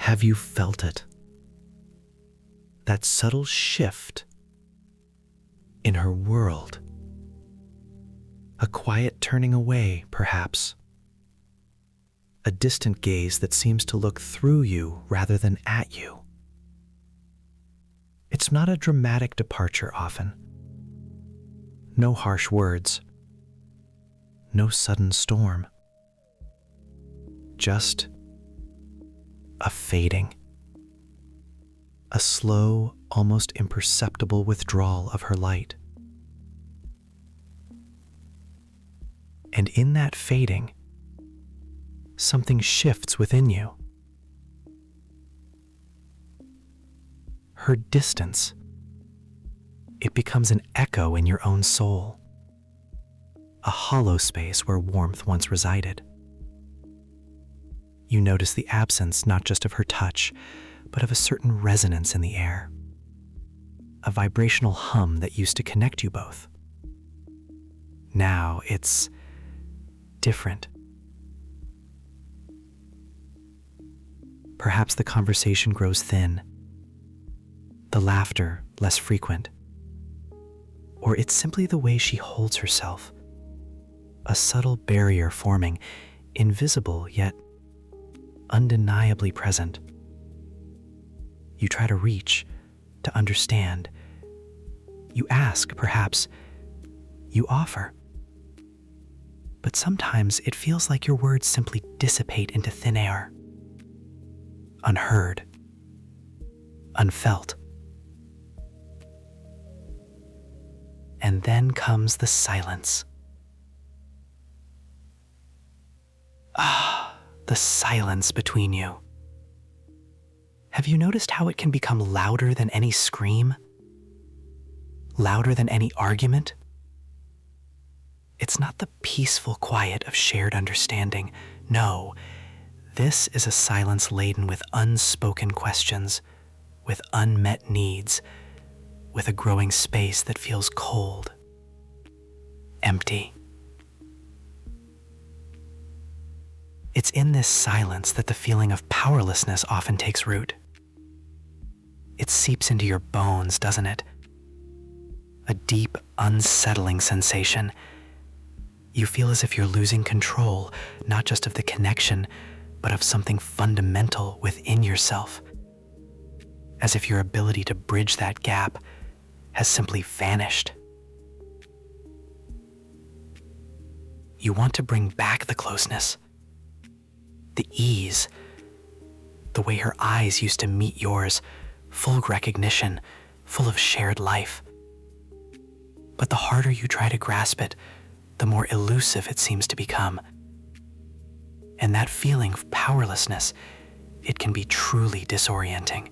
Have you felt it? That subtle shift in her world. A quiet turning away, perhaps. A distant gaze that seems to look through you rather than at you. It's not a dramatic departure often. No harsh words. No sudden storm. Just a fading. A slow, almost imperceptible withdrawal of her light. And in that fading, something shifts within you. Her distance, it becomes an echo in your own soul, a hollow space where warmth once resided. You notice the absence not just of her touch, but of a certain resonance in the air, a vibrational hum that used to connect you both. Now it's different. Perhaps the conversation grows thin, the laughter less frequent, or it's simply the way she holds herself, a subtle barrier forming, invisible yet undeniably present. You try to reach, to understand. You ask, perhaps. You offer. But sometimes it feels like your words simply dissipate into thin air. Unheard. Unfelt. And then comes the silence. The silence between you. Have you noticed how it can become louder than any scream? Louder than any argument? It's not the peaceful quiet of shared understanding. No, this is a silence laden with unspoken questions, with unmet needs, with a growing space that feels cold, empty. It's in this silence that the feeling of powerlessness often takes root. It seeps into your bones, doesn't it? A deep, unsettling sensation. You feel as if you're losing control, not just of the connection, but of something fundamental within yourself. As if your ability to bridge that gap has simply vanished. You want to bring back the closeness, the ease, the way her eyes used to meet yours, full of recognition, full of shared life. But the harder you try to grasp it, the more elusive it seems to become. And that feeling of powerlessness, it can be truly disorienting.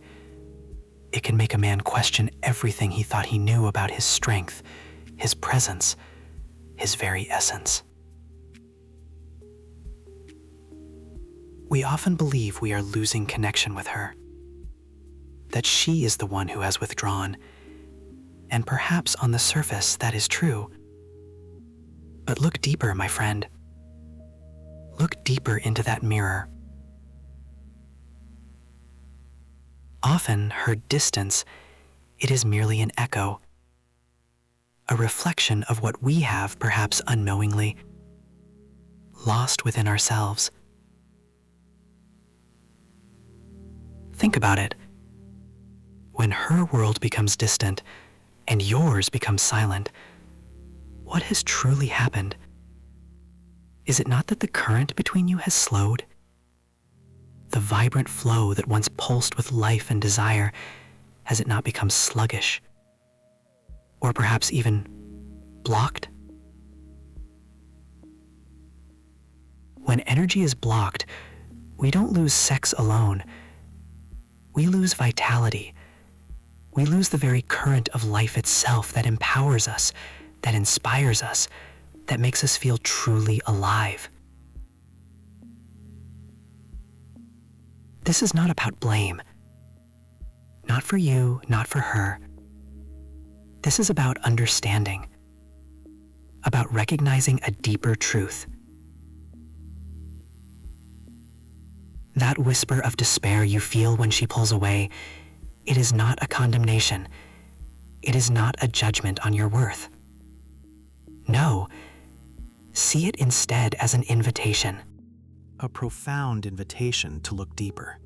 It can make a man question everything he thought he knew about his strength, his presence, his very essence. We often believe we are losing connection with her, that she is the one who has withdrawn, and perhaps on the surface that is true. But look deeper, my friend. Look deeper into that mirror. Often her distance, it is merely an echo, a reflection of what we have, perhaps unknowingly, lost within ourselves. Think about it. When her world becomes distant and yours becomes silent, what has truly happened? Is it not that the current between you has slowed? The vibrant flow that once pulsed with life and desire, has it not become sluggish? Or perhaps even blocked? When energy is blocked, we don't lose sex alone. We lose vitality. We lose the very current of life itself that empowers us, that inspires us, that makes us feel truly alive. This is not about blame. Not for you, not for her. This is about understanding, about recognizing a deeper truth. That whisper of despair you feel when she pulls away, it is not a condemnation. It is not a judgment on your worth. No, see it instead as an invitation. A profound invitation to look deeper,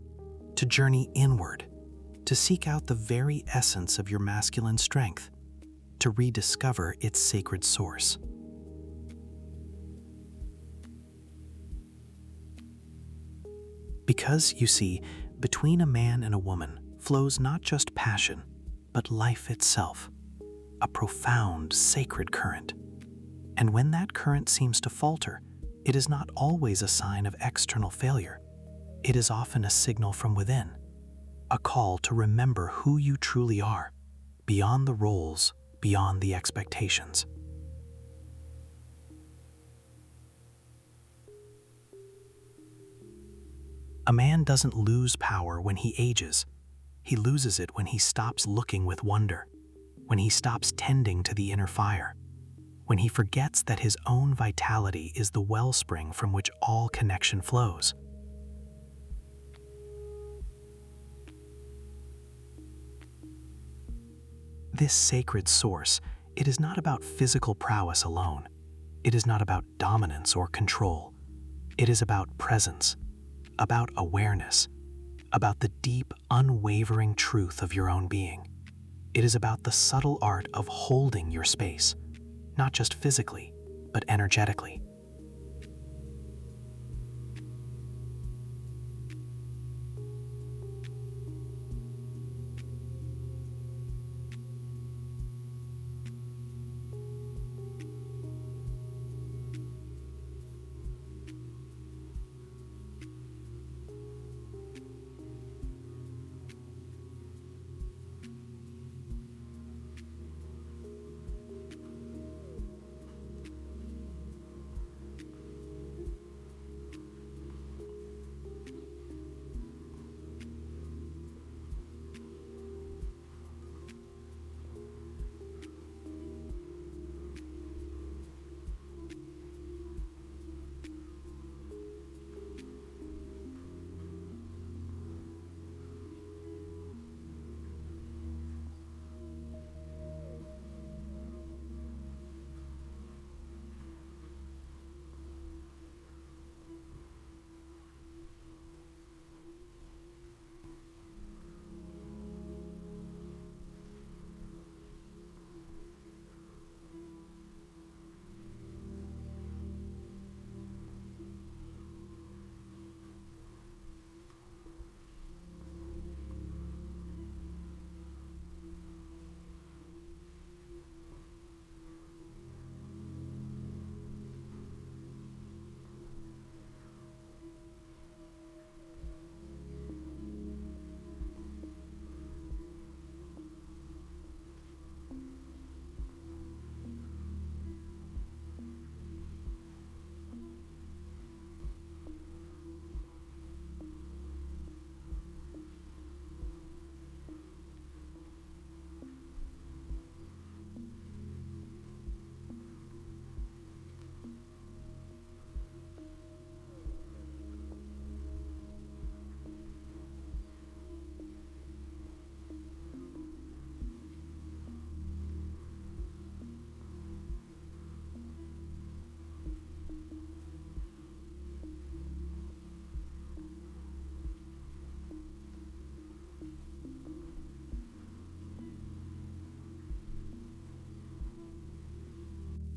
to journey inward, to seek out the very essence of your masculine strength, to rediscover its sacred source. Because, you see, between a man and a woman flows not just passion, but life itself, a profound, sacred current. And when that current seems to falter, it is not always a sign of external failure. It is often a signal from within, a call to remember who you truly are, beyond the roles, beyond the expectations. A man doesn't lose power when he ages. He loses it when he stops looking with wonder, when he stops tending to the inner fire, when he forgets that his own vitality is the wellspring from which all connection flows. This sacred source, it is not about physical prowess alone. It is not about dominance or control. It is about presence, about awareness, about the deep, unwavering truth of your own being. It is about the subtle art of holding your space, not just physically, but energetically.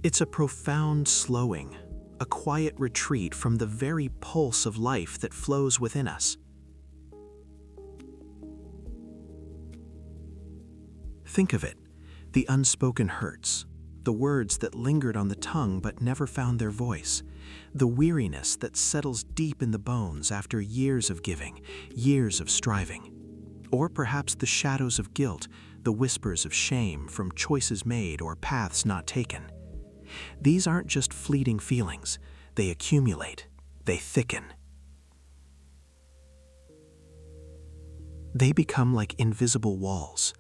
It's a profound slowing, a quiet retreat from the very pulse of life that flows within us. Think of it, the unspoken hurts, the words that lingered on the tongue but never found their voice, the weariness that settles deep in the bones after years of giving, years of striving, or perhaps the shadows of guilt, the whispers of shame from choices made or paths not taken. These aren't just fleeting feelings, they accumulate, they thicken. They become like invisible walls.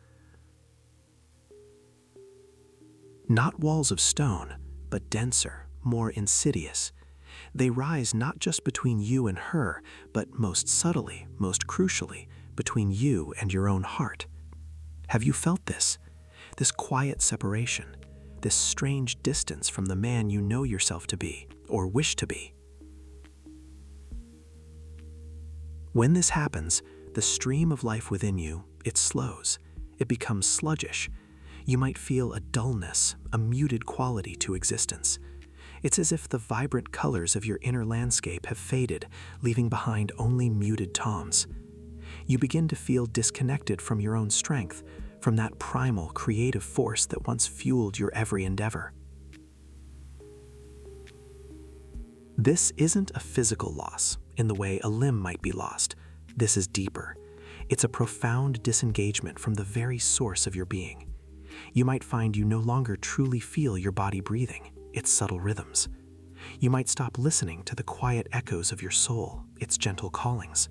Not walls of stone, but denser, more insidious. They rise not just between you and her, but most subtly, most crucially, between you and your own heart. Have you felt this? This quiet separation, this strange distance from the man you know yourself to be, or wish to be? When this happens, the stream of life within you, it slows. It becomes sluggish. You might feel a dullness, a muted quality to existence. It's as if the vibrant colors of your inner landscape have faded, leaving behind only muted tones. You begin to feel disconnected from your own strength, from that primal, creative force that once fueled your every endeavor. This isn't a physical loss, in the way a limb might be lost. This is deeper. It's a profound disengagement from the very source of your being. You might find you no longer truly feel your body breathing, its subtle rhythms. You might stop listening to the quiet echoes of your soul, its gentle callings.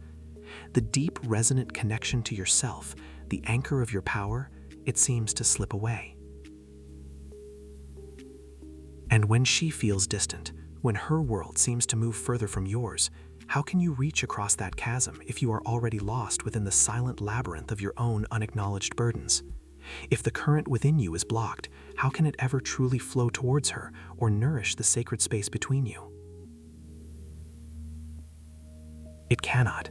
The deep, resonant connection to yourself, the anchor of your power, it seems to slip away. And when she feels distant, when her world seems to move further from yours, how can you reach across that chasm if you are already lost within the silent labyrinth of your own unacknowledged burdens? If the current within you is blocked, how can it ever truly flow towards her or nourish the sacred space between you? It cannot,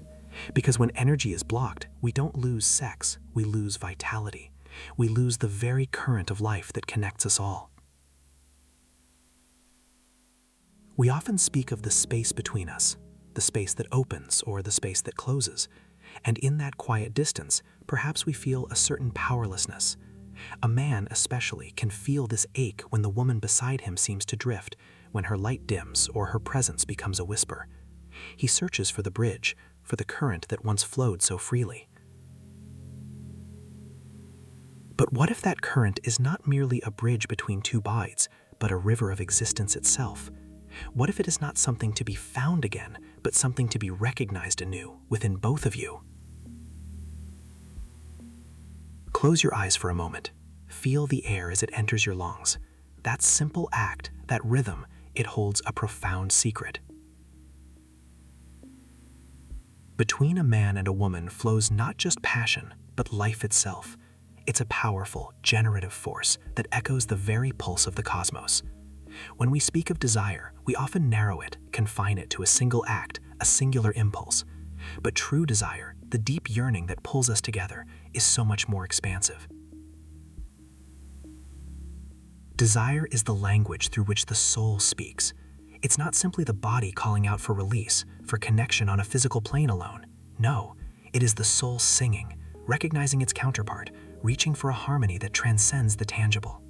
because when energy is blocked, we don't lose sex, we lose vitality. We lose the very current of life that connects us all. We often speak of the space between us, the space that opens or the space that closes, and in that quiet distance, perhaps we feel a certain powerlessness. A man especially can feel this ache when the woman beside him seems to drift, when her light dims or her presence becomes a whisper. He searches for the bridge, for the current that once flowed so freely. But what if that current is not merely a bridge between two bodies, but a river of existence itself? What if it is not something to be found again, but something to be recognized anew within both of you? Close your eyes for a moment. Feel the air as it enters your lungs. That simple act, that rhythm, it holds a profound secret. Between a man and a woman flows not just passion, but life itself. It's a powerful, generative force that echoes the very pulse of the cosmos. When we speak of desire, we often narrow it, confine it to a single act, a singular impulse. But true desire, the deep yearning that pulls us together, is so much more expansive. Desire is the language through which the soul speaks. It's not simply the body calling out for release, for connection on a physical plane alone. No, it is the soul singing, recognizing its counterpart, reaching for a harmony that transcends the tangible.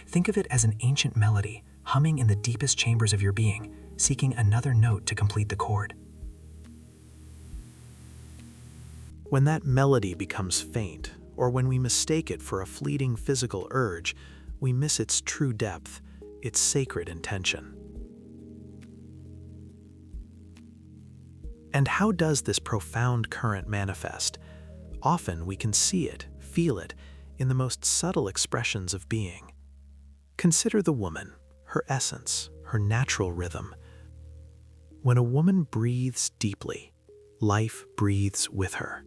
Think of it as an ancient melody, humming in the deepest chambers of your being, seeking another note to complete the chord. When that melody becomes faint, or when we mistake it for a fleeting physical urge, we miss its true depth, its sacred intention. And how does this profound current manifest? Often we can see it, feel it, in the most subtle expressions of being. Consider the woman, her essence, her natural rhythm. When a woman breathes deeply, life breathes with her.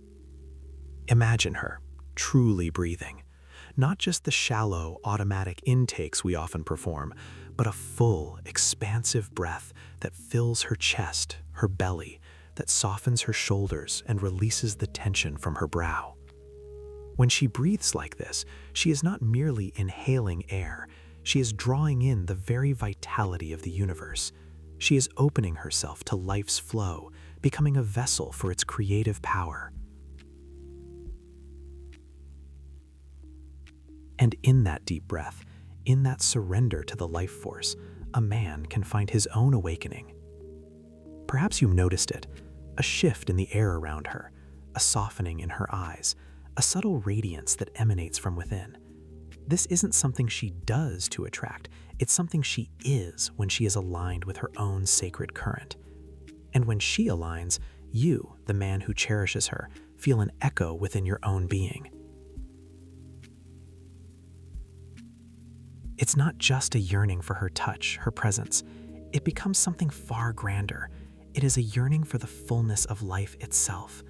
Imagine her, truly breathing, not just the shallow, automatic intakes we often perform, but a full, expansive breath that fills her chest, her belly, that softens her shoulders and releases the tension from her brow. When she breathes like this, she is not merely inhaling air, she is drawing in the very vitality of the universe. She is opening herself to life's flow, becoming a vessel for its creative power. And in that deep breath, in that surrender to the life force, a man can find his own awakening. Perhaps you noticed it, a shift in the air around her, a softening in her eyes, a subtle radiance that emanates from within. This isn't something she does to attract, it's something she is when she is aligned with her own sacred current. And when she aligns, you, the man who cherishes her, feel an echo within your own being. It's not just a yearning for her touch, her presence. it becomes something far grander. It is a yearning for the fullness of life itself.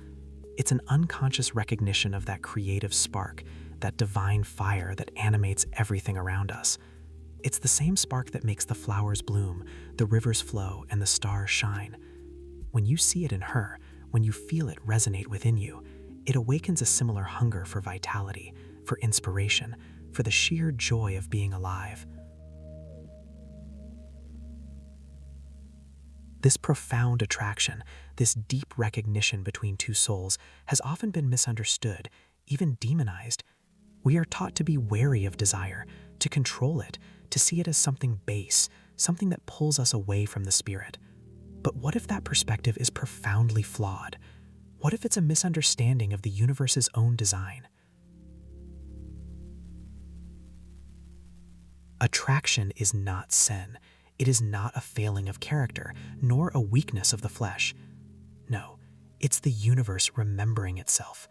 It's an unconscious recognition of that creative spark, that divine fire that animates everything around us. It's the same spark that makes the flowers bloom, the rivers flow, and the stars shine. When you see it in her, when you feel it resonate within you, it awakens a similar hunger for vitality, for inspiration, for the sheer joy of being alive. This profound attraction, this deep recognition between two souls, has often been misunderstood, even demonized. We are taught to be wary of desire, to control it, to see it as something base, something that pulls us away from the spirit. But what if that perspective is profoundly flawed? What if it's a misunderstanding of the universe's own design? Attraction is not sin. It is not a failing of character, nor a weakness of the flesh. No, it's the universe remembering itself.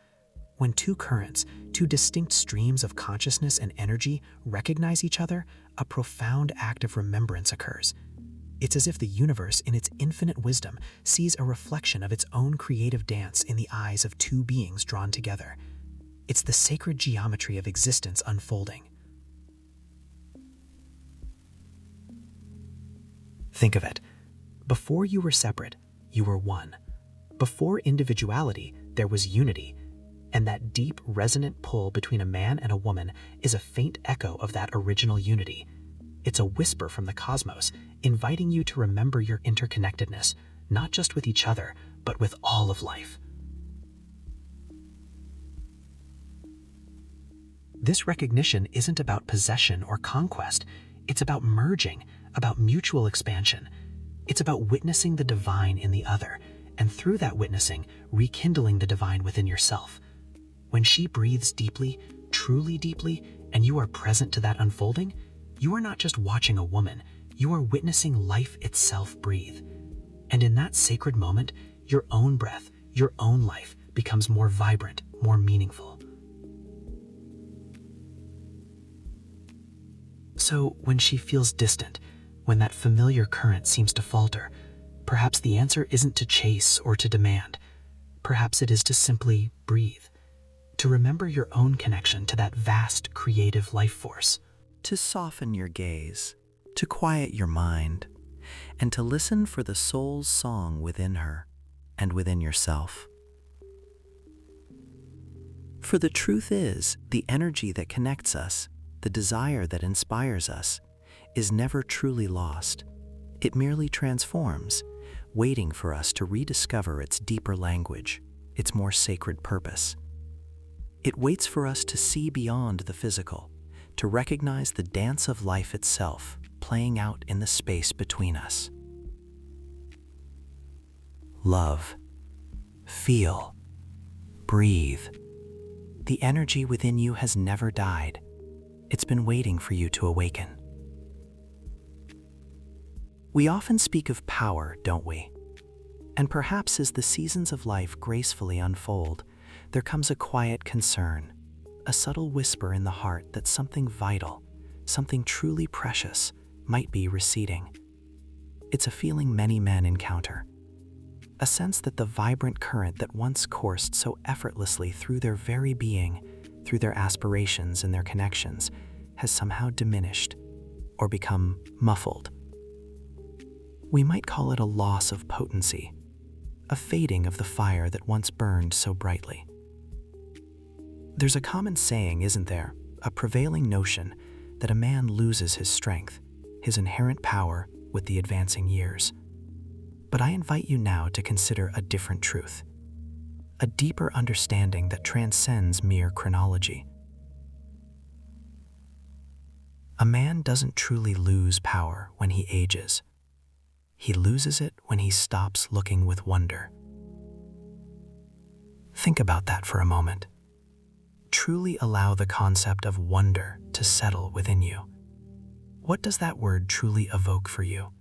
When two currents, two distinct streams of consciousness and energy recognize each other, a profound act of remembrance occurs. It's as if the universe, in its infinite wisdom, sees a reflection of its own creative dance in the eyes of two beings drawn together. It's the sacred geometry of existence unfolding. Think of it. Before you were separate, you were one. Before individuality, there was unity. And that deep, resonant pull between a man and a woman is a faint echo of that original unity. It's a whisper from the cosmos, inviting you to remember your interconnectedness, not just with each other, but with all of life. This recognition isn't about possession or conquest. It's about merging, about mutual expansion. It's about witnessing the divine in the other, and through that witnessing, rekindling the divine within yourself. When she breathes deeply, truly deeply, and you are present to that unfolding, you are not just watching a woman, you are witnessing life itself breathe. And in that sacred moment, your own breath, your own life becomes more vibrant, more meaningful. So when she feels distant, when that familiar current seems to falter, perhaps the answer isn't to chase or to demand. Perhaps it is to simply breathe, to remember your own connection to that vast creative life force. To soften your gaze, to quiet your mind, and to listen for the soul's song within her and within yourself. For the truth is, the energy that connects us, the desire that inspires us, is never truly lost. It merely transforms, waiting for us to rediscover its deeper language, its more sacred purpose. It waits for us to see beyond the physical, to recognize the dance of life itself playing out in the space between us. Love, feel, breathe. The energy within you has never died. It's been waiting for you to awaken. We often speak of power, don't we? And perhaps as the seasons of life gracefully unfold, there comes a quiet concern, a subtle whisper in the heart that something vital, something truly precious, might be receding. It's a feeling many men encounter, a sense that the vibrant current that once coursed so effortlessly through their very being, through their aspirations and their connections, has somehow diminished or become muffled. We might call it a loss of potency, a fading of the fire that once burned so brightly. There's a common saying, isn't there, a prevailing notion that a man loses his strength, his inherent power, with the advancing years. But I invite you now to consider a different truth, a deeper understanding that transcends mere chronology. A man doesn't truly lose power when he ages. He loses it when he stops looking with wonder. Think about that for a moment. Truly allow the concept of wonder to settle within you. What does that word truly evoke for you,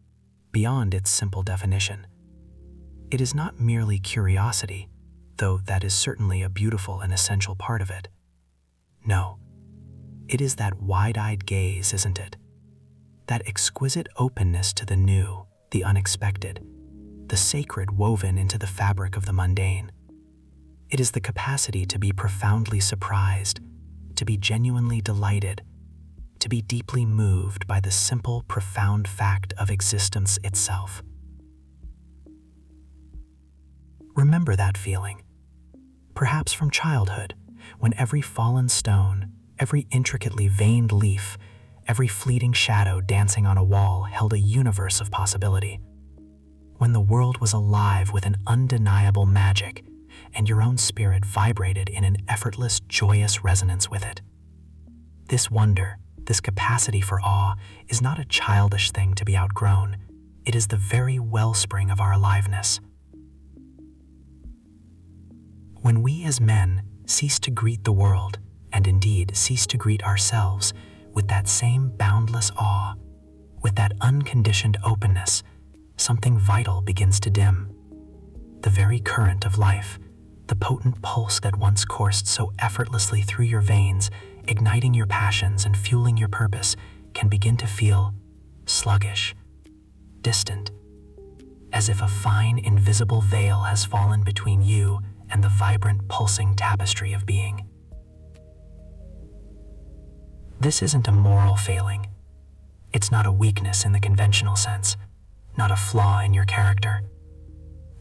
beyond its simple definition? It is not merely curiosity, though that is certainly a beautiful and essential part of it. No, it is that wide-eyed gaze, isn't it? That exquisite openness to the new, the unexpected, the sacred woven into the fabric of the mundane. It is the capacity to be profoundly surprised, to be genuinely delighted, to be deeply moved by the simple, profound fact of existence itself. Remember that feeling, perhaps from childhood, when every fallen stone, every intricately veined leaf, every fleeting shadow dancing on a wall held a universe of possibility. When the world was alive with an undeniable magic, and your own spirit vibrated in an effortless, joyous resonance with it. This wonder, this capacity for awe, is not a childish thing to be outgrown. It is the very wellspring of our aliveness. When we as men cease to greet the world, and indeed cease to greet ourselves, with that same boundless awe, with that unconditioned openness, something vital begins to dim. The very current of life, the potent pulse that once coursed so effortlessly through your veins, igniting your passions and fueling your purpose, can begin to feel sluggish, distant, as if a fine, invisible veil has fallen between you and the vibrant, pulsing tapestry of being. This isn't a moral failing. It's not a weakness in the conventional sense, not a flaw in your character.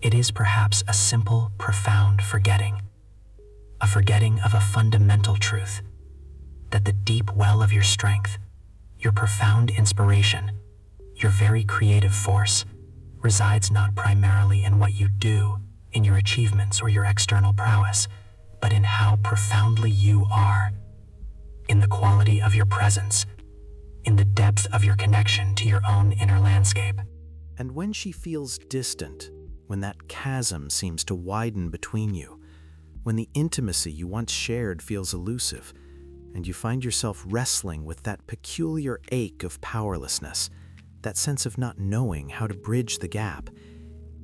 It is perhaps a simple, profound forgetting, a forgetting of a fundamental truth, that the deep well of your strength, your profound inspiration, your very creative force, resides not primarily in what you do, in your achievements or your external prowess, but in how profoundly you are, in the quality of your presence, in the depth of your connection to your own inner landscape. And when she feels distant, when that chasm seems to widen between you, when the intimacy you once shared feels elusive, and you find yourself wrestling with that peculiar ache of powerlessness, that sense of not knowing how to bridge the gap,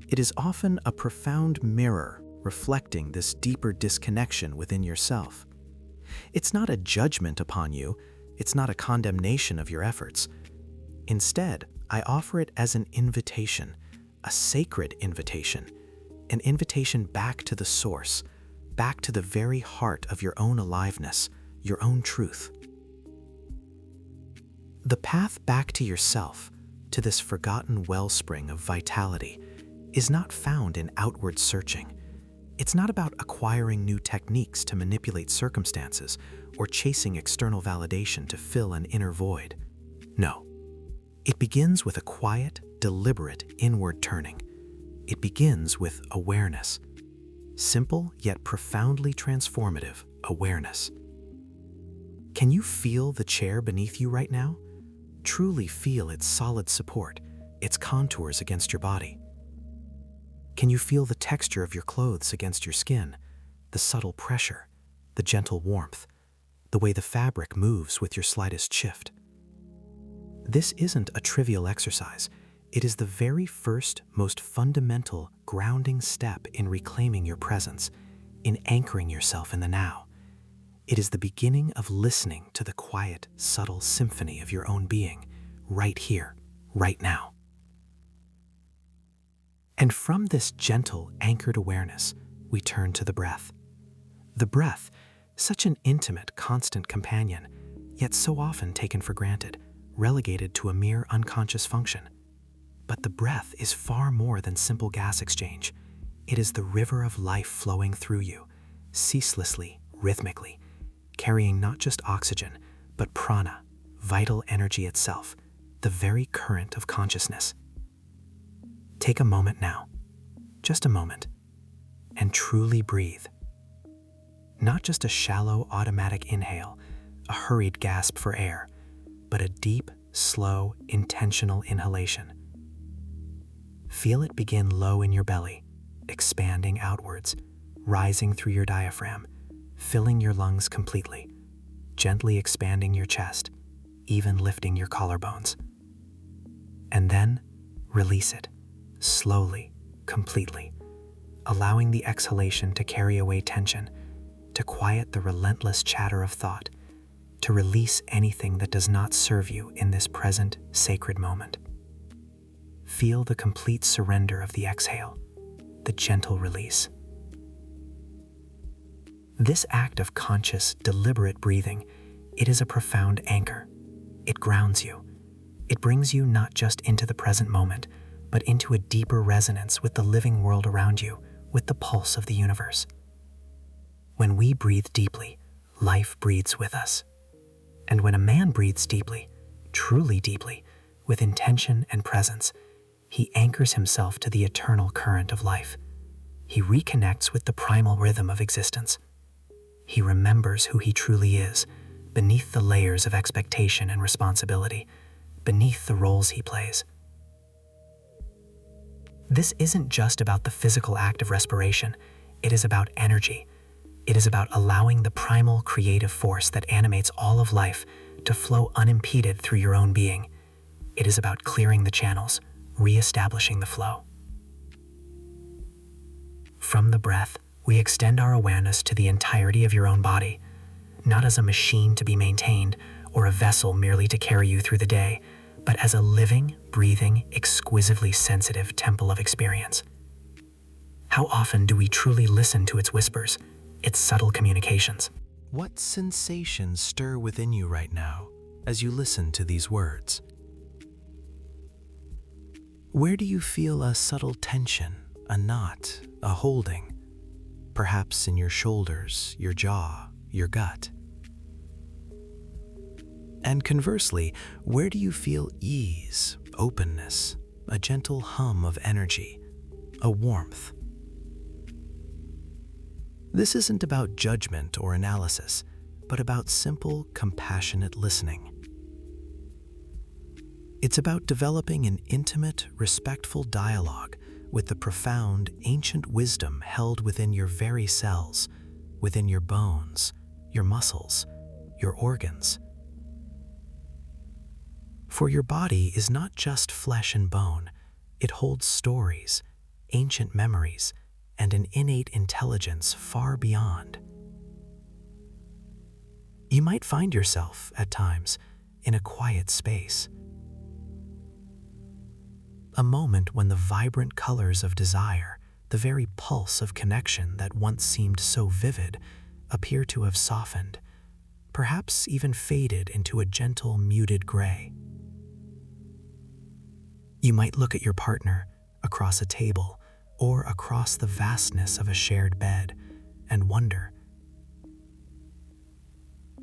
it is often a profound mirror reflecting this deeper disconnection within yourself. It's not a judgment upon you, it's not a condemnation of your efforts. Instead, I offer it as an invitation, a sacred invitation, an invitation back to the source, back to the very heart of your own aliveness, your own truth. The path back to yourself, to this forgotten wellspring of vitality, is not found in outward searching. It's not about acquiring new techniques to manipulate circumstances or chasing external validation to fill an inner void. No. It begins with a quiet, deliberate inward turning. It begins with awareness. Simple yet profoundly transformative awareness. Can you feel the chair beneath you right now? Truly feel its solid support, its contours against your body. Can you feel the texture of your clothes against your skin, the subtle pressure, the gentle warmth, the way the fabric moves with your slightest shift? This isn't a trivial exercise. It is the very first, most fundamental, grounding step in reclaiming your presence, in anchoring yourself in the now. It is the beginning of listening to the quiet, subtle symphony of your own being, right here, right now. And from this gentle, anchored awareness, we turn to the breath. The breath, such an intimate, constant companion, yet so often taken for granted, relegated to a mere unconscious function. But the breath is far more than simple gas exchange. It is the river of life flowing through you, ceaselessly, rhythmically, carrying not just oxygen, but prana, vital energy itself, the very current of consciousness. Take a moment now, just a moment, and truly breathe. Not just a shallow automatic inhale, a hurried gasp for air, but a deep, slow, intentional inhalation. Feel it begin low in your belly, expanding outwards, rising through your diaphragm, filling your lungs completely, gently expanding your chest, even lifting your collarbones. And then release it, slowly, completely, allowing the exhalation to carry away tension, to quiet the relentless chatter of thought, to release anything that does not serve you in this present, sacred moment. Feel the complete surrender of the exhale, the gentle release. This act of conscious, deliberate breathing, it is a profound anchor. It grounds you. It brings you not just into the present moment, but into a deeper resonance with the living world around you, with the pulse of the universe. When we breathe deeply, life breathes with us. And when a man breathes deeply, truly deeply, with intention and presence, he anchors himself to the eternal current of life. He reconnects with the primal rhythm of existence. He remembers who he truly is, beneath the layers of expectation and responsibility, beneath the roles he plays. This isn't just about the physical act of respiration. It is about energy. It is about allowing the primal creative force that animates all of life to flow unimpeded through your own being. It is about clearing the channels, reestablishing the flow. From the breath, we extend our awareness to the entirety of your own body, not as a machine to be maintained or a vessel merely to carry you through the day, but as a living, breathing, exquisitely sensitive temple of experience. How often do we truly listen to its whispers, its subtle communications? What sensations stir within you right now as you listen to these words? Where do you feel a subtle tension, a knot, a holding? Perhaps in your shoulders, your jaw, your gut. And conversely, where do you feel ease, openness, a gentle hum of energy, a warmth? This isn't about judgment or analysis, but about simple, compassionate listening. It's about developing an intimate, respectful dialogue with the profound, ancient wisdom held within your very cells, within your bones, your muscles, your organs. For your body is not just flesh and bone. It holds stories, ancient memories, and an innate intelligence far beyond. You might find yourself, at times, in a quiet space. A moment when the vibrant colors of desire, the very pulse of connection that once seemed so vivid, appear to have softened, perhaps even faded into a gentle, muted gray. You might look at your partner across a table or across the vastness of a shared bed and wonder.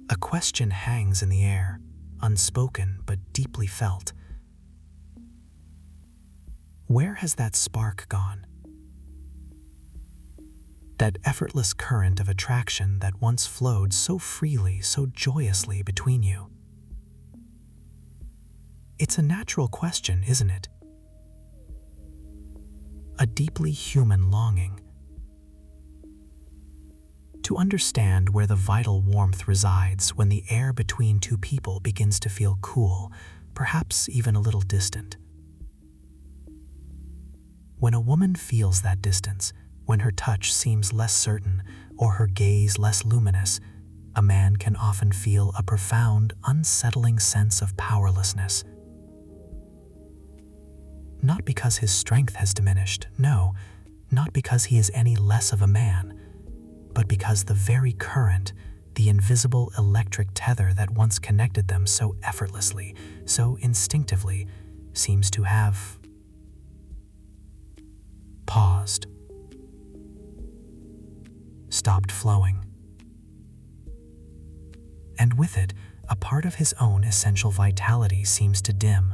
A question hangs in the air, unspoken but deeply felt. Where has that spark gone? That effortless current of attraction that once flowed so freely, so joyously between you. It's a natural question, isn't it? A deeply human longing. To understand where the vital warmth resides when the air between two people begins to feel cool, perhaps even a little distant. When a woman feels that distance, when her touch seems less certain or her gaze less luminous, a man can often feel a profound, unsettling sense of powerlessness. Not because his strength has diminished, no, not because he is any less of a man, but because the very current, the invisible electric tether that once connected them so effortlessly, so instinctively, seems to have paused, stopped flowing. And with it, a part of his own essential vitality seems to dim.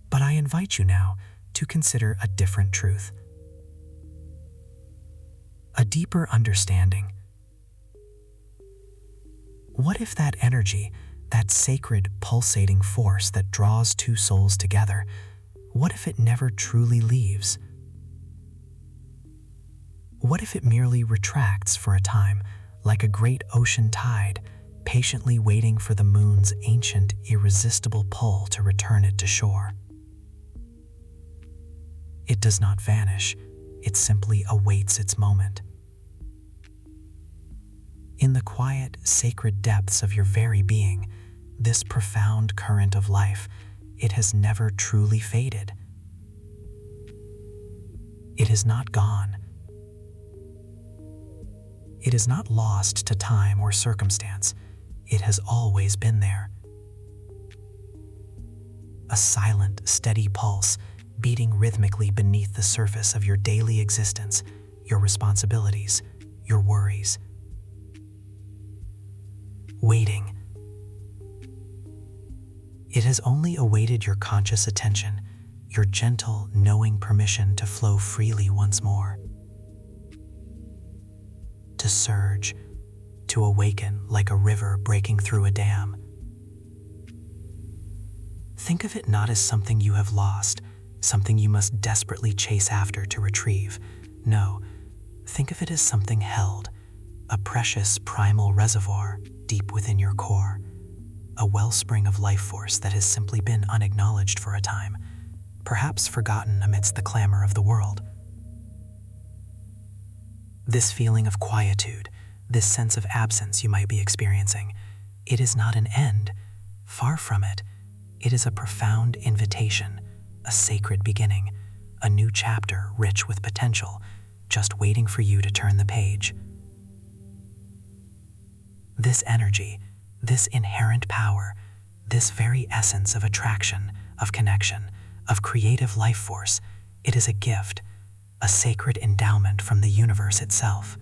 But I invite you now to consider a different truth, a deeper understanding. What if that energy, that sacred pulsating force that draws two souls together, what if it never truly leaves? What if it merely retracts for a time, like a great ocean tide, patiently waiting for the moon's ancient, irresistible pull to return it to shore? It does not vanish, it simply awaits its moment. In the quiet, sacred depths of your very being, this profound current of life, it has never truly faded. It is not gone. It is not lost to time or circumstance. It has always been there. A silent, steady pulse beating rhythmically beneath the surface of your daily existence, your responsibilities, your worries. Waiting. It has only awaited your conscious attention, your gentle, knowing permission to flow freely once more. To surge, to awaken like a river breaking through a dam. Think of it not as something you have lost, something you must desperately chase after to retrieve. No, think of it as something held, a precious primal reservoir deep within your core, a wellspring of life force that has simply been unacknowledged for a time, perhaps forgotten amidst the clamor of the world. This feeling of quietude, this sense of absence you might be experiencing, it is not an end. Far from it. It is a profound invitation, a sacred beginning, a new chapter rich with potential, just waiting for you to turn the page. This energy, this inherent power, this very essence of attraction, of connection, of creative life force, it is a gift, a sacred endowment from the universe itself.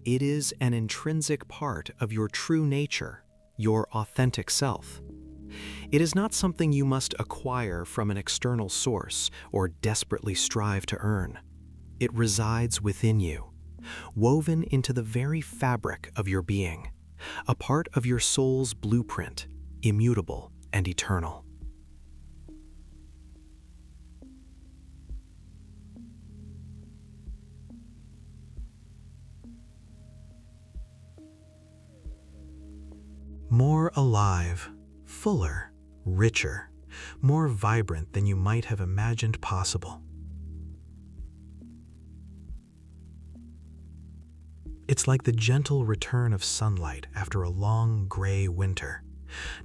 It is an intrinsic part of your true nature, your authentic self. It is not something you must acquire from an external source or desperately strive to earn. It resides within you, woven into the very fabric of your being, a part of your soul's blueprint, immutable and eternal. More alive, fuller, richer, more vibrant than you might have imagined possible. It's like the gentle return of sunlight after a long gray winter,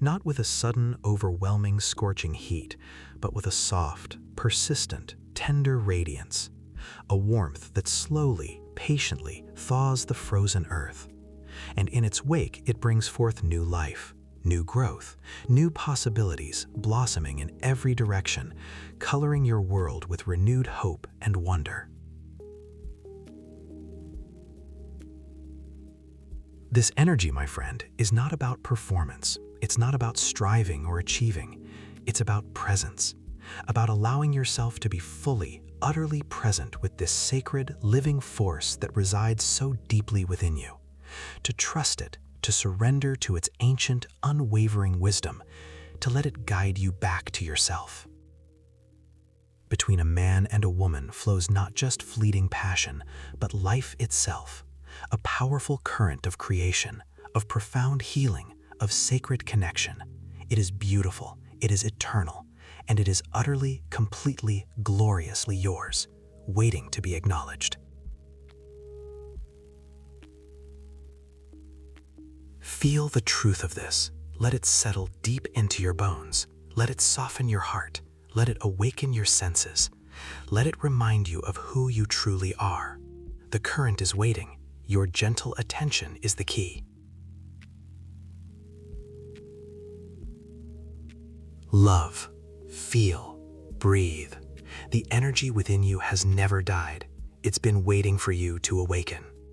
not with a sudden, overwhelming, scorching heat, but with a soft, persistent, tender radiance, a warmth that slowly, patiently thaws the frozen earth. And in its wake, it brings forth new life, new growth, new possibilities blossoming in every direction, coloring your world with renewed hope and wonder. This energy, my friend, is not about performance. It's not about striving or achieving. It's about presence, about allowing yourself to be fully, utterly present with this sacred, living force that resides so deeply within you. To trust it, to surrender to its ancient, unwavering wisdom, to let it guide you back to yourself. Between a man and a woman flows not just fleeting passion, but life itself, a powerful current of creation, of profound healing, of sacred connection. It is beautiful, it is eternal, and it is utterly, completely, gloriously yours, waiting to be acknowledged. Feel the truth of this. Let it settle deep into your bones. Let it soften your heart. Let it awaken your senses. Let it remind you of who you truly are. The current is waiting. Your gentle attention is the key. Love, feel, breathe. The energy within you has never died. It's been waiting for you to awaken.